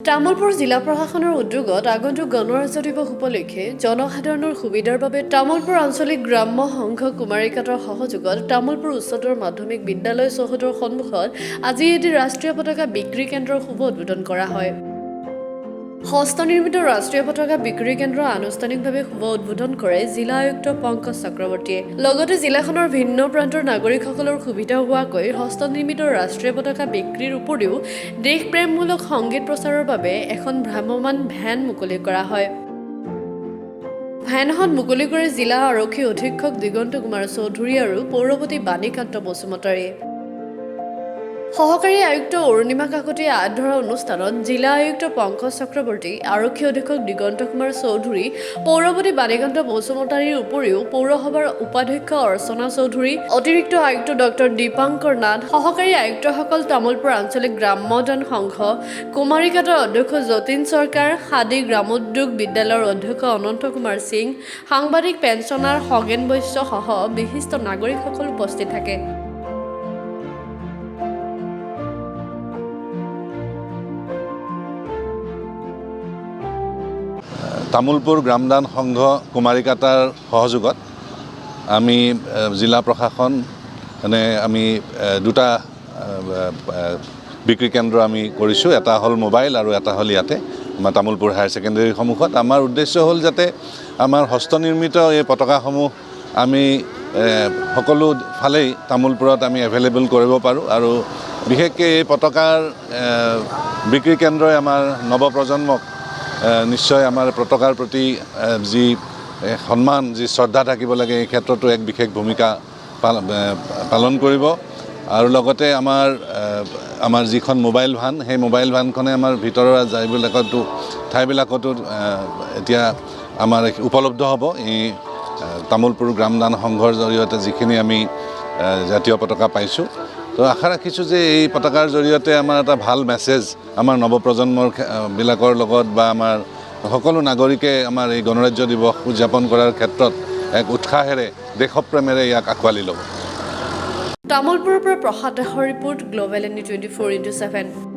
তামুলপুৰ জিলা প্ৰশাসনৰ উদ্যোগত আগন্তুক গণৰাজ্য দিৱস উপলক্ষে জনসাধাৰণৰ সুবিধাৰ বাবে তামুলপুৰ আঞ্চলিক গ্ৰাম্য সংঘ কুমাৰীকাটৰ সহযোগত তামুলপুৰ উচ্চতৰ মাধ্যমিক বিদ্যালয় চৌহদৰ সন্মুখত আজি এটি ৰাষ্ট্ৰীয় পতাকা বিক্ৰী কেন্দ্ৰৰ শুভ উদ্বোধন কৰা হয়। হস্তনিৰ্মিত ৰাষ্ট্ৰীয় পতাকা বিক্ৰী কেন্দ্ৰ আনুষ্ঠানিকভাৱে শুভ উদ্বোধন কৰে জিলা আয়ুক্ত পংকজ চক্ৰৱৰ্তীয়ে। লগতে জিলাখনৰ ভিন্ন প্ৰান্তৰ নাগৰিকসকলৰ সুবিধা হোৱাকৈ হস্তনিৰ্মিত ৰাষ্ট্ৰীয় পতাকা বিক্ৰীৰ উপৰিও দেশপ্ৰেমমূলক সংগীত প্ৰচাৰৰ বাবে এখন ভ্ৰাম্যমাণ ভেন মুকলি কৰা হয়। ভেনখন মুকলি কৰে জিলা আৰক্ষী অধীক্ষক দিগন্ত কুমাৰ চৌধুৰী আৰু পৌৰপতি বাণীকান্ত বসুমতাৰীয়ে। সহকাৰী আয়ুক্ত অৰুণিমা কাকতিয়ে হাত ধৰা অনুষ্ঠানত জিলা আয়ুক্ত পংকজ চক্ৰৱৰ্তী, আৰক্ষী অধীক্ষক দিগন্ত কুমাৰ চৌধুৰী, পৌৰপতি বাণীকান্ত বসুমতাৰীৰ উপৰিও পৌৰসভাৰ উপাধ্যক্ষ অৰ্চনা চৌধুৰী, অতিৰিক্ত আয়ুক্ত ডক্টৰ দীপাংকৰ নাথ, সহকাৰী আয়ুক্তসকল, তামুলপুৰ আঞ্চলিক গ্ৰাম্যদান সংঘ কুমাৰীকাটৰ অধ্যক্ষ যতীন চৰকাৰ, সাদী গ্ৰামোদ্যোগ বিদ্যালয়ৰ অধ্যক্ষ অনন্ত কুমাৰ সিং, সাংবাদিক পেঞ্চনাৰ খগেন বৈশ্য সহ বিশিষ্ট নাগৰিকসকল উপস্থিত থাকে। তামুলপুৰ গ্ৰামদান সংঘ কুমাৰীকাটাৰ সহযোগত আমি জিলা প্ৰশাসন আমি দুটা বিক্ৰী কেন্দ্ৰ আমি কৰিছোঁ। এটা হ'ল মোবাইল আৰু এটা হ'ল ইয়াতে আমাৰ তামুলপুৰ হায়াৰ ছেকেণ্ডেৰীৰ সন্মুখত। আমাৰ উদ্দেশ্য হ'ল যাতে আমাৰ হস্তনিৰ্মিত এই পতাকাসমূহ আমি সকলো ফালেই তামুলপুৰত আমি এভেইলেবল কৰিব পাৰোঁ আৰু বিশেষকৈ এই পতাকাৰ বিক্ৰী কেন্দ্ৰই আমাৰ নৱপ্ৰজন্মক নিশ্চয় আমাৰ পতাকাৰ প্ৰতি যি সন্মান, যি শ্ৰদ্ধা থাকিব লাগে, এই ক্ষেত্ৰতো এক বিশেষ ভূমিকা পালন কৰিব। আৰু লগতে আমাৰ যিখন মোবাইল ভান, সেই মোবাইল ভানখনে আমাৰ ভিতৰৰ ঠাইবিলাকতো এতিয়া আমাৰ উপলব্ধ হ'ব। এই তামুলপুৰ গ্ৰামদান সংঘৰ জৰিয়তে যিখিনি আমি জাতীয় পতাকা পাইছোঁ, তো আশা ৰাখিছোঁ যে এই পতাকাৰ জৰিয়তে আমাৰ এটা ভাল মেছেজ আমাৰ নৱপ্ৰজন্মৰ বিলাকৰ লগত বা আমাৰ সকলো নাগৰিকে আমাৰ এই গণৰাজ্য দিৱস উদযাপন কৰাৰ ক্ষেত্ৰত এক উৎসাহেৰে, দেশপ্ৰেমেৰে ইয়াক আঁকোৱালি ল'ব। তামুলপুৰৰ পৰা প্ৰসাদ দাসৰ ৰিপৰ্ট, গ্ল'বেল ND 24/7।